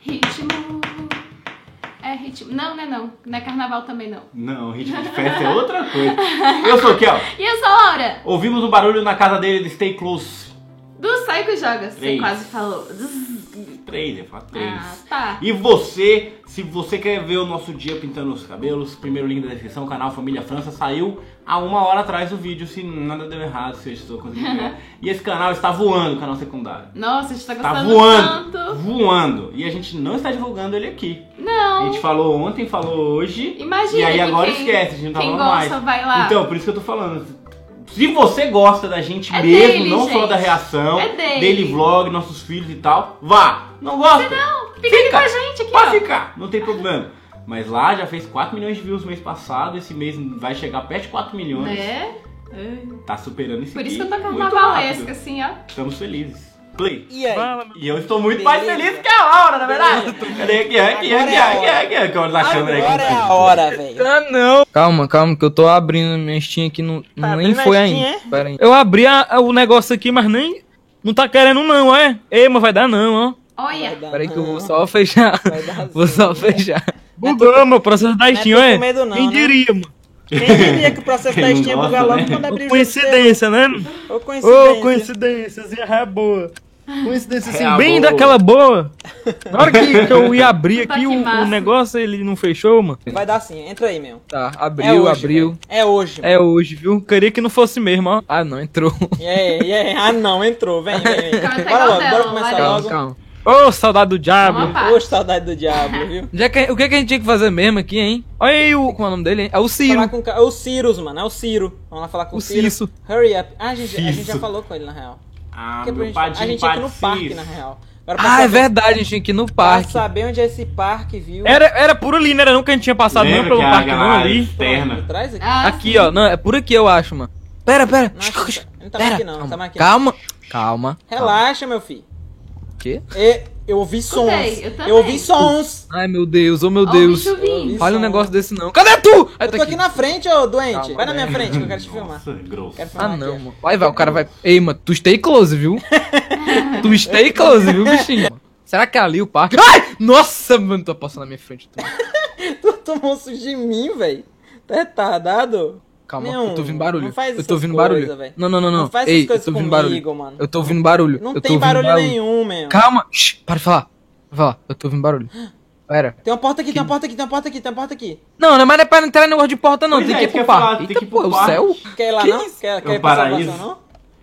Ritmo. É ritmo. Não, não é não. Não é carnaval também não. Não, ritmo de festa é outra coisa. Eu sou o Kel. E eu sou a Laura. Ouvimos um barulho na casa dele do Stay Close. Do Psycho Joga. Você 3. quase falou. 3, eu falo 3. Ah, tá. E você, se você quer ver o nosso dia pintando os cabelos, primeiro link da descrição, canal Família França, saiu há 1 hora atrás do vídeo, se nada deu errado, se eu estou conseguindo ver. E esse canal está voando, o canal secundário. Nossa, a gente tá Tá gostando voando, tanto. voando. E a gente não está divulgando ele aqui. Não. A gente falou ontem, falou hoje. Imagina e aí que agora quem- esquece, a gente não tá quem falando mais. gosta, vai lá. Então, por isso que eu tô falando. Se você gosta da gente É mesmo, dele, não só gente. da reação, É dele. vlog, nossos filhos e tal, vá. Não gosta? Não, fica aqui com a gente aqui, Pode ó. ficar, não tem problema. Mas lá já fez 4 milhões de views mês passado, esse mês vai chegar perto de 4 milhões. Né? Tá superando esse Por isso que aqui eu tô muito carnavalesca, rápido. assim, ó. Estamos felizes. Play. E aí? E eu estou muito mais Beleza. feliz que a Laura, na verdade. Cadê aqui? Aqui, Agora é a hora. aqui. Que eu olho na câmera aí. Agora é a hora, velho. Ah, não. Calma, que eu tô abrindo minha Steam aqui, nem abrindo foi a Steam, ainda. é? Pera aí. Eu abri o negócio aqui, mas nem... Não tá querendo não, é? Ei, mas vai dar não, ó. Olha. Pera aí que eu vou só fechar. Vai dar Vou só zoom, né? fechar. Bugou, meu processo da Steam, tô é? com medo não, Quem né? diria, mano? Quem diria que o processo da Quem não Steam ia gosta, bugar logo né? quando abrir o jogo? Coincidência, né? Ô, coincidência. Ô, coincidênciazinha é boa. Coincidência assim, É bem boa. daquela boa. Na hora que eu ia abrir Tá aqui, que o massa. negócio, ele não fechou, mano. Vai dar sim, entra aí, meu. Tá, É abriu, hoje, abriu. velho. É hoje. É hoje, viu? Queria que não fosse mesmo, ó. Ah, não, entrou. E aí? Ah, não, entrou. Vem. Calma, Bora logo, pega o bora dela, começar vai. logo. Calma. Ô, saudade do diabo. Vamos lá. Poxa, saudade do diabo, viu? O que a gente tinha que fazer mesmo aqui, hein? Olha aí como é o nome dele, hein? É o Ciro. Falar com é o Cirus, mano. É o Ciro. Vamos lá falar com o O Ciro. Cisso. Hurry up. Ah, a gente já Cisso. falou com ele, na real. Ah, Porque meu a padinho, gente tinha que ir no padinho. parque, na real. Agora, pra Ah, é saber- verdade, a gente tinha que ir no Pra parque. saber onde é esse parque, viu? Era por ali, não era não que a gente tinha passado não Lembra pelo que a parque não galera ali. externa. Traz aqui. Ah, Aqui, ó. Não, é por aqui, eu acho, mano. Pera. Não, acho que não tá mais aqui não, não tá mais aqui não. Calma. Relaxa, meu filho. Quê? Eu ouvi sons. Escutei, eu também. Eu ouvi sons. Ai, meu Deus, oh meu Ó, o Deus. bicho vindo. Fala um som. negócio desse não. Cadê tu? Aí Eu tô aqui na frente, ô doente. Calma, Vai na minha velho. frente que eu quero te filmar. Nossa, grosso. Quero filmar Ah, aqui, não, ó. mano. Vai, o cara vai... Ei, mano, tu stay close, viu? Tu stay close, viu, bichinho? Será que é ali o parque? Ai! Nossa, mano, tô passando na minha frente. Tu tomou sujo de mim, velho. Tá retardado? Calma, Não, eu tô ouvindo barulho. não faz Eu essas tô ouvindo coisas, barulho. velho. Não. Não faz Ei, essas coisas eu tô ouvindo comigo, barulho. mano. Eu tô ouvindo barulho. Não eu tô tem ouvindo barulho nenhum, meu. Calma. Shh, para de falar. Vai falar. Eu tô ouvindo barulho. Pera. Tem uma porta aqui, tem uma porta aqui, tem uma porta aqui, tem uma porta aqui. Não, mas não é pra entrar em negócio de porta, não. Pois Tem é, que ir isso que eu pro ia falar, parque. tem que Eita, ir pro pô, o parque. céu? Quer ir lá Que não? isso? Quer É ir o pra paraíso. salvação, não?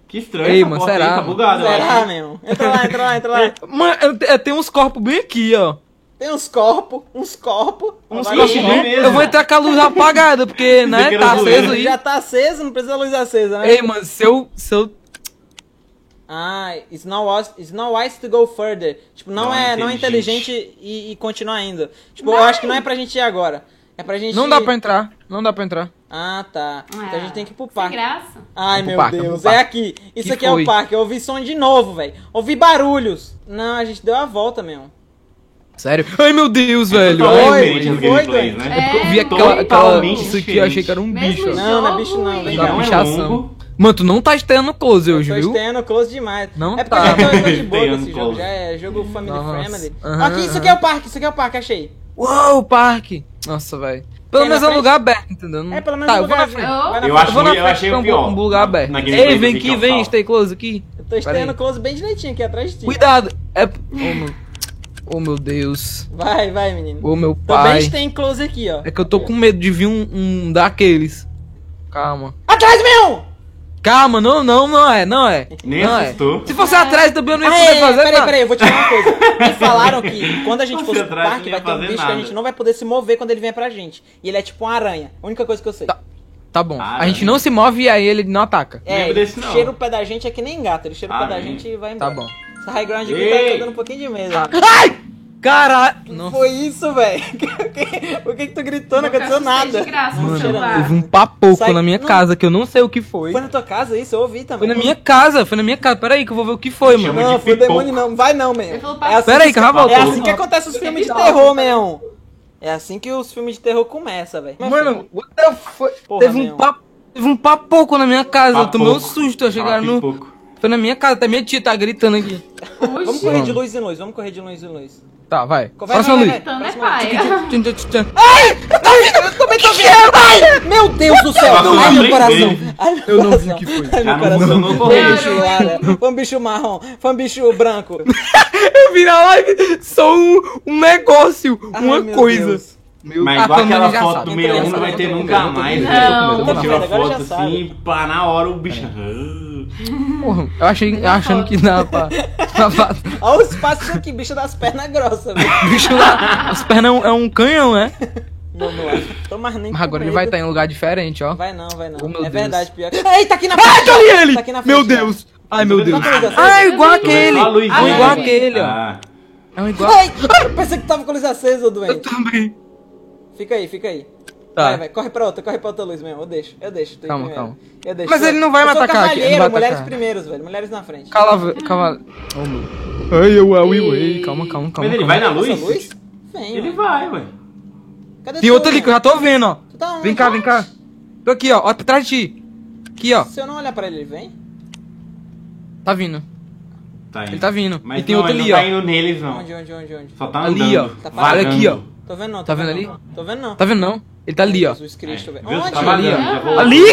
Que estranho, Ei, essa mano, porta aí, será? tá bugado, eu Será, acho. meu? Entra lá, entra lá, entra lá. Mano, tem uns corpos bem aqui, ó. Tem uns corpos. Uns corpos corpos aí. mesmo. Eu vou entrar com a luz apagada, porque, né, que tá era zoeira. aceso aí. Já tá aceso, não precisa luz acesa, né? Ei, mano, se eu... Ah, it's not wise to go further. Tipo, não é inteligente e continuar indo. Tipo, eu acho que não é pra gente ir agora. É pra gente Não dá pra entrar, não dá pra entrar. Ah, tá. Então a gente tem que ir pro Sem parque. graça. Ai, Vamos pro meu parque, Deus. vamos pro É parque. aqui. Isso Que aqui é foi? o parque. Eu ouvi som de novo, velho. Ouvi barulhos. Não, a gente deu a volta mesmo. Sério? Ai, meu Deus, velho. Totalmente Oi, diferente as foi, gameplays, doido. né? Eu vi É, aquela totalmente isso aqui, eu achei que era um Mesmo bicho. Não, não é jogo bicho não, e- vem Da cá. Não é pichação. longo. Mano, tu não tá estreando close hoje, Tô viu? estendo close demais. Não é porque tá. eu já tô de boa Estendo nesse jogo. close. Já é jogo family Nossa. friendly. Aham, Aqui, isso aqui aham. é o parque. Isso aqui é o parque, achei. Uou, parque. Nossa, velho. Pelo Quer menos na é um frente? lugar aberto, entendeu? É, pelo menos Tá, um eu vou lugar na frente. frente. Vai na Eu frente. acho Vou na ruim, eu frente, achei que é o pior. um lugar aberto. Na gameplay Ei, do vem Vicky aqui, vem, Alfal. stay close aqui. Eu tô Pera estendo aí. close bem direitinho aqui atrás de ti. Cuidado. É... Oh, meu Deus. Vai, menino. Ô, meu Também pai. tem close aqui, ó. É que eu tô com medo de vir um daqueles. Calma. Atrás, meu! Calma, não é. Nem não assustou. É. Se fosse atrás também eu não ia Ei, poder fazer nada. peraí, eu vou te falar uma coisa. Me falaram que quando a gente Você for pro atrás parque, não vai ia ter um fazer bicho que a nada. gente não vai poder se mover quando ele vier pra gente. E ele é tipo uma aranha. A única coisa que eu sei. Tá bom. Ah, A gente não se move e aí ele não ataca. É, Lembro desse não. cheira o pé da gente é que nem gato. Ele cheira o pé da Ah, gente e vai Tá embora. bom. Essa high ground aqui Ei. tá dando um pouquinho de medo. Ai! Caralho! Não. Foi isso, velho? Por que tu gritou? Não aconteceu nada. De graça, Mano, no celular. Teve um papoco Sai- na minha não. casa que eu não sei o que foi. Foi na tua casa isso? Eu ouvi também. Foi na minha casa. Pera aí que eu vou ver o que foi, mano. Chama Não, de foi o pipoco. demônio não. Vai não, meu. Ele falou É assim, Pera aí, que eu já volto. é assim que acontece os filmes de terror, meu. É assim que os filmes de terror começam, velho. Mano, what the fuck? Porra, Teve um papoco na minha casa. Eu tomei um susto. Eu chegar no. Pipoco. Foi na minha casa. Até minha tia tá gritando aqui. Vamos correr de luz em luz, vamos correr de luz em luz. Tá, vai. Vai, Próxima luz. Então, né, Próxima pai? Eu também tô vendo! Ai, meu Deus do céu! Passou Ai, na meu frente coração! dele. Ai, meu Eu não vi coração! que foi. Ai, Já meu não coração! funcionou Foi um correndo. bicho lara, foi um bicho marrom, foi um bicho branco. Eu vi na live só um negócio, Ai, uma meu coisa. Deus. Meu Mas igual todo mundo aquela já foto sabe. do Entrou 61 nessa, não vai eu ter tô com nunca medo, eu tô mais, com velho. medo. Você tira uma Agora já foto sabe. assim, pá, na hora o bicho. Porra, eu achei achando que dava pra... Olha o espaço aqui, bicho das pernas grossas, velho. Bicho lá, as pernas é um canhão, né? Não é. Tô mais nem Mas com agora ele medo. vai estar em um lugar diferente, ó. Vai não, vai não. Oh, meu É Deus. verdade, pior que... Ei, tá aqui na frente! Ai, tá ali ele! Tá aqui na frente, Meu já. Deus! Ai, meu Deus! Tá com Ah, é igual Eu aquele! Só a luzinha, É um igual né? aquele, ó. Ah, É um igual... Ai, eu pensei que tava com luz acesa, ô Eu doente. também. Fica aí, fica aí. Tá. Vai, corre pra outra luz mesmo. Eu deixo. Tu ir Calma, primeiro. calma. Eu deixo. Mas ele não vai me Eu sou atacar aqui, ele não cavalheiro, vai mulheres atacar. primeiros, velho. Mulheres na frente. Cavalo. Oh, meu. Ai, eu, calma. Mas ele vai na luz? Essa luz? Vem, Ele ué. vai, ué. Cadê Tem tu, outro ali que eu já tô vendo, ó. Tu tá onde? Vem cá. Tô aqui, ó atrás de ti. Aqui, ó. Se eu não olhar pra ele, ele vem? Tá vindo. Tá indo. Ele tá vindo. Mas E tem não, outro ele ali, não ó. tá indo neles, não. Onde? Só tá Ali, andando. ó. Tá Olha aqui, ó. Tô vendo não, Tá vendo ali? não. Tô vendo não. Tá vendo não? Ele tá ali, ó. Jesus Cristo, velho. Viu? Onde? Tá ali, vagando, ó. já voltou. Ali?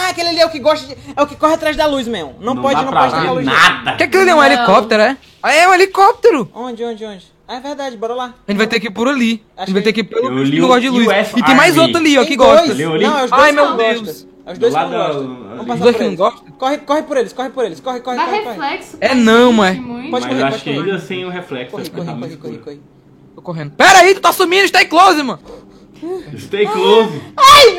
Aquele ali é o que gosta de... É o que corre atrás da luz, mesmo. Não pode dá pra estar com a ver luz. nada. Que aquilo ali é um Não. helicóptero, é? Ah, é um helicóptero! Onde? Ah, é verdade, bora lá. A gente vai ter que ir por ali. A gente vai ter que ir Eu pelo li que não o gosta de luz. US E tem mais Army. outro ali, ó, que Tem gosta. dois. Leu ali? Não, é os Ai, dois que meu não Deus. gostam. É os dois Do que não lado gostam. da- Vamos Os passar dois por que não eles. gostam? Corre por eles. Corre. Dá reflexo. É tá, não, gente, mas- muito. Pode Mas correr, eu acho pode que correr. ainda sem o reflexo. vai ficar muito escuro. Corre. Tô correndo. Pera aí, tu tá sumindo, stay close, mano. Stay close. Ai,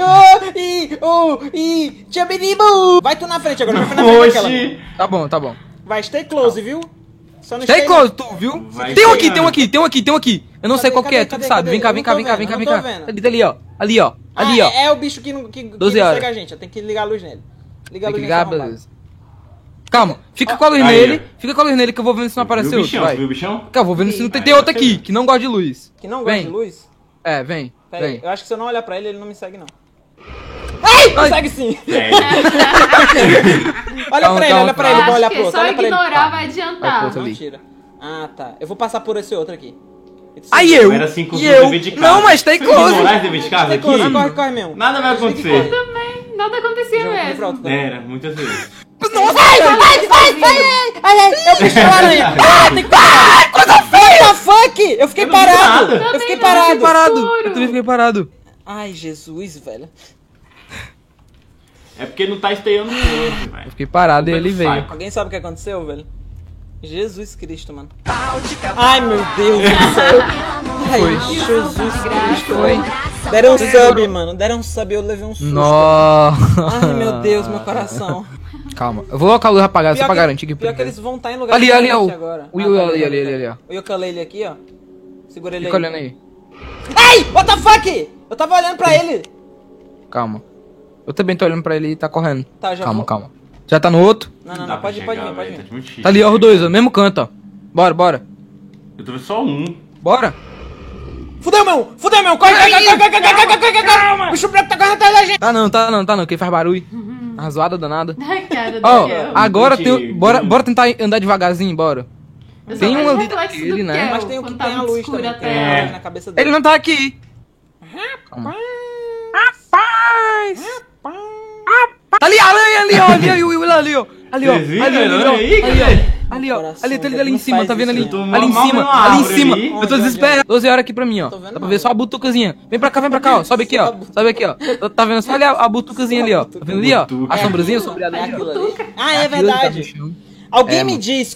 tchabiribu. Vai tu na frente agora, vai na frente daquela. Oxi. Tá bom. Vai, stay close, viu? Só não Stay close, tu viu? Vai Tem um chegando. aqui. Eu não Cadê, sei qual que é, cadê, tu sabe. cadê? Vem cá. Eu não tô vendo. Tá ali, ó. Ali, ó. É o bicho que não 12 horas. segue a gente, tem que ligar a luz nele. Liga a Tem que luz ligar, nesse arrombado. beleza. Calma, fica com a luz Aí, nele que eu vou vendo se não aparece Viu o outro, bichão? vai. Viu o bichão? Calma, vou vendo se não tem Aí, outro você aqui, vê. que não gosta de luz. Que não gosta Vem. de luz? É, vem. Pera aí, Vem. eu acho que se eu não olhar pra ele, ele não me segue, não. Ai, me Ai. segue sim. É. Olha Calma, pra ele, calma, olha pra Eu ele, vou acho olhar que pro outro, só olha pra ele. ignorar vai Vai adiantar. pro outro. Não ali. tira. Ah, tá. Eu vou passar por esse outro aqui. Aí eu, Era assim com e o eu, dever de casa. não, mas stay close. Ignorar esse dever de casa Stay aqui? close, corre mesmo. Nada vai acontecer. Também, nada acontecia Jogo pra mesmo. outro também. Era, muitas vezes. Ai, é o bicho da aranha. Ah, tem que parar. What the fuck? Eu fiquei Eu não vi parado. nada. Eu fiquei não, parado. Fiquei parado, escuro. eu também fiquei parado. Ai, Jesus, velho. É porque não tá esteando close, Eu velho. fiquei parado e ele veio. Saco. Alguém sabe o que aconteceu, velho? Jesus Cristo, mano. Ai, meu Deus do céu. Ai, Jesus Cristo. Foi. Deram um sub, mano. Deram um sub, eu levei um susto. Nossa. Ai, meu Deus, meu coração. Calma, eu vou colocar a luz apagada só pra garantir que... Pior que eles vão estar em lugar Ali, ó. agora. O Ah, Will tá, ali, ó. O ukulele aqui, ó. Segura ele Fica aí. olhando aí. Ai, what the fuck? Eu tava olhando pra ele. Calma. Eu também tô olhando pra ele e tá correndo. Tá, já Calma, vou. calma. Já tá no outro? Não, Dá não, pra pode vir, pode chegar, vir, pode velho, vir. tá muito difícil. Tá ali, ó, os dois, ó, no mesmo canto, ó. Bora. Eu tô vendo só um. Bora. Fudeu, meu! Corre! Bicho branco tá correndo atrás da gente. Tá não, que faz barulho. Uma zoada danada. Ai, cara do Ó, céu. agora Gente, tem... Bora tentar andar devagarzinho, bora. Eu só tem vejo um ali reflexo daquele, do né? Kel, Mas tem o que quando tem tá a muito luz escuro também. a Tem a tela. luz na cabeça dele. Ele não tá aqui. Calma. Rapaz! Tá ali, ali, ó. Ali, ó. Vocês viram ele aí, Ali, cara? ó. Ali, ó. Coração, Ali, tá ali velho, em não cima, faz tá vendo isso, ali? não. tô Ali em mal cima, vendo uma ali em árvore cima. ali. Eu tô desesperado. 12 horas aqui pra mim, ó. Tô vendo Dá pra não. ver só a butucazinha. Vem pra cá, ó. Sobe aqui, ó. Sobe aqui, ó. Tá vendo só ali a butucazinha ali, ó. Tá vendo ali, ó? Butuca. A sombrazinha sombreada É ali, ó. aquilo ali? Ah, é Aquilo ali tá verdade. no chão. Alguém É, me mano. diz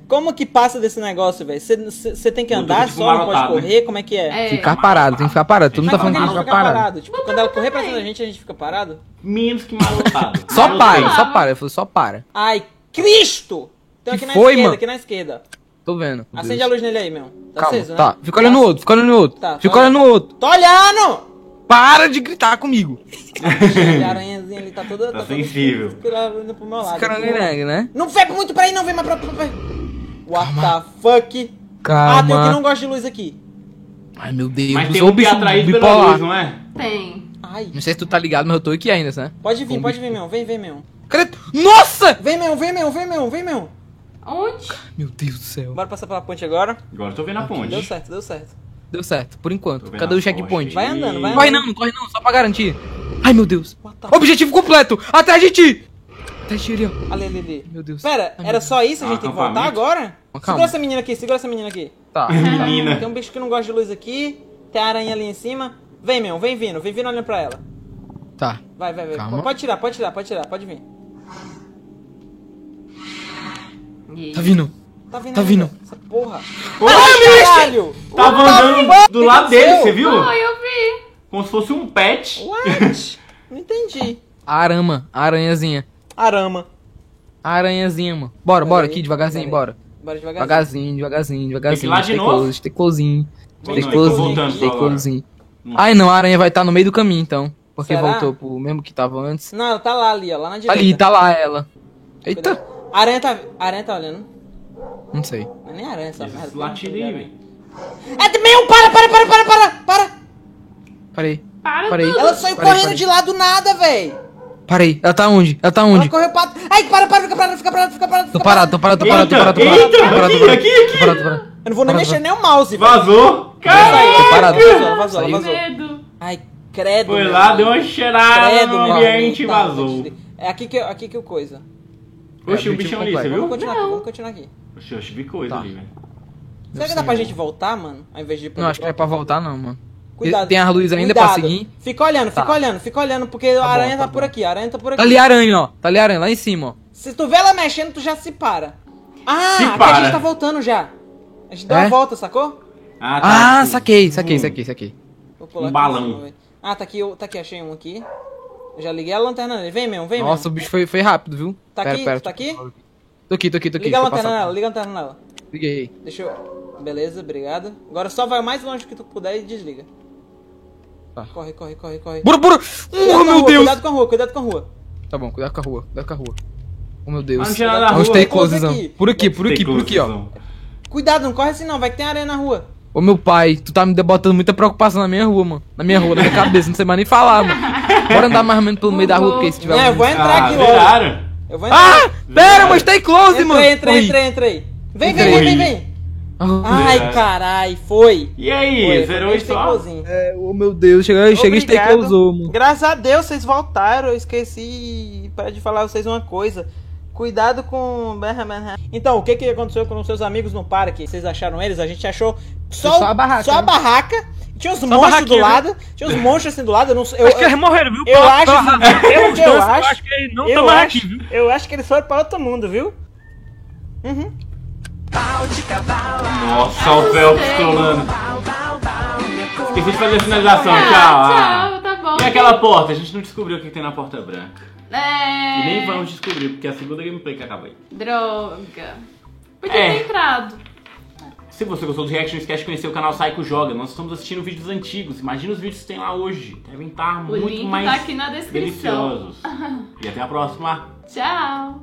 como que passa desse negócio, velho? Você tem que Eu tô andar tipo só, não pode marotado, correr? Como é que é? É. Ficar parado, tem que ficar parado. Todo mundo Mas tá como falando que que a tem gente que fica ficar parado. parado? Tipo, quando ela correr pra cima da gente fica parado? Menos que malotado. Só para, Malotei. só para. Ele falou, só para. Ai, Cristo! Tem Que aqui na foi, esquerda, mano? aqui na esquerda. Tô vendo. Meu Acende Deus. a luz nele aí, meu. Tá Calma, aceso, né? tá. Fica olhando o outro, fica olhando o outro. Tá, Fica tá. olhando o outro. Tô olhando! Para de gritar comigo. A aranhazinha ali tá toda... Tá sensível. Indo pro meu lado. Esse cara não nega, né? Não vem muito pra aí, não. Vem mais pra... What the fuck? Calma. Ah, tem o que não gosta de luz aqui. Ai, meu Deus. Mas eu tem sou um que é atraído pela bipolar. luz, não é? Tem. Ai. Não sei se tu tá ligado, mas eu tô aqui ainda, né? Pode vir, meu. Vem, meu. Nossa! Vem, meu. Onde? Meu Deus do céu. Bora passar pela ponte agora. Agora eu tô vendo a ponte. Deu certo, deu certo. Deu certo, por enquanto. Tô vendo Cadê a o checkpoint? Vai andando, vai Não corre não, não corre não, só pra garantir. Ai, meu Deus. What the- Objetivo completo! Atrás de ti! Atrás de ti, ó. Ali. Meu Deus. Pera, Ai, era só isso? A gente tem que voltar Acampamento. agora? Calma. Segura essa menina aqui, segura essa menina aqui. Tá. Menina. Tem um bicho que não gosta de luz aqui. Tem a aranha ali em cima. Vem, meu, vem vindo olhando pra ela. Tá. Vai. Calma. Pode tirar, pode vir. Tá vindo. Tá vindo. Tá ainda, vindo. Essa porra. Oxe, Caralho! tava What the andando fuck? do O que lado dele, aconteceu? você viu? Oi, eu vi. Como se fosse um pet. What? Não entendi. Arama, aranhazinha. Arama. Aranhazinha, mano. Bora Pera aí, aqui, devagarzinho, pera aí. bora. Bora devagarzinho. Devagarzinho. Tem que ir lá de novo? Stay closinho. Ou Stay não, closinho, voltando stay só agora? closinho. Ai não, a aranha vai estar no meio do caminho então. Porque Será? voltou pro mesmo que tava antes. Não, ela tá lá ali, ó, lá na direita. Ali, tá lá ela. Eita. Cuidado. A aranha tá olhando. Não sei. Não é nem aranha essa merda. Esses latidos aí, velho. É também um para! Parei. Para Parei. tudo. Ela saiu Parei, correndo parei. de lá do nada, véi. Parei. Ela tá onde? Ela tá Ela onde? correu pra... Ai, fica parado. Tô parado. Eita, aqui. Eu não vou nem Parado. mexer nem o mouse, velho. Vazou. Tô Caralho. parado. Ela vazou. Saiu. Que medo. Ai, credo. Foi meu lá, Deus. deu uma cheirada Credo, no meu ambiente e Deus. Tá, vazou. É aqui que eu coisa. Oxi, o objetivo bichão ali, completo. você viu? Vamos continuar aqui. Oxi, vi coisa Tá. ali, velho. Será que dá pra gente voltar, mano? Ao invés de ir pro Não, acho que não é pra voltar não, mano. Cuidado. Tem a luz ainda pra seguir? Fica olhando, Tá. fica olhando, porque a aranha tá tá por bom. aqui, a aranha tá por aqui. Tá ali a aranha, ó. Tá ali a aranha, lá em cima, ó. Se tu vê ela mexendo, tu já se para. Ah, Se aqui a para. gente tá voltando já. A gente deu É? uma volta, sacou? Ah, Ah, tipo, saquei. Vou pular Um aqui balão. em cima, velho. Ah, tá aqui, achei um aqui. Eu já liguei a lanterna nele. Vem mesmo. Nossa, o bicho foi rápido, viu? Tá Pera, aqui? pera, Tá aqui? Tô aqui. Liga a deixa eu lanterna passar. nela, liga a lanterna nela. Liguei. Deixa eu... Beleza, obrigado. Agora só vai o mais longe que tu puder e desliga. Tá. Corre. Bora! Cuidado Oh, com a meu rua, Deus! Cuidado com a rua. Tá bom, cuidado com a rua. Oh, meu Deus. Ah, não tinha nada na Vamos rua. ter Close closezão. aqui. Por aqui, ó. Cuidado, não corre assim não, vai que tem areia na rua. Ô, meu pai, tu tá me botando muita preocupação na minha rua, mano. Na minha cabeça, não sei mais nem falar, mano. Bora andar mais ou menos pelo meio da rua, porque se tiver... Não, eu vou entrar aqui logo. Viraram. Eu vou entrar. Ah! Pera, mas stay close, mano! Entrei. Vem. Entrei. Ai, carai, foi. E aí, Foi zerou bem isso só? stayclzinho. Oh, meu Deus, cheguei stay Obrigado. close, mano. Graças a Deus vocês voltaram, eu esqueci de falar a vocês uma coisa. Cuidado com... Então, o que aconteceu com os seus amigos no parque? Vocês acharam eles? A gente achou Só a barraca, Só a né? barraca. Tinha uns Só a monstros do barraquinha, lado. Tinha uns monstros assim do lado. Eu não sei. Acho que eles morreram, viu? eu acho- eu acho que eles não eu estão mais acho, aqui, viu? eu acho que eles foram para outro mundo, viu? Nossa, o Phelps colando. Esqueci de fazer a finalização, tchau. Tchau, tá bom. E aquela porta? A gente não descobriu o que tem na porta branca. É... E nem vamos descobrir, porque é a segunda gameplay que acaba aí. Droga. Podia É. ter entrado. Se você gostou do react, não esquece de conhecer o canal Psycho Joga. Nós estamos assistindo vídeos antigos. Imagina os vídeos que tem lá hoje. Devem estar O muito link mais tá aqui na descrição. deliciosos. E até a próxima. Tchau.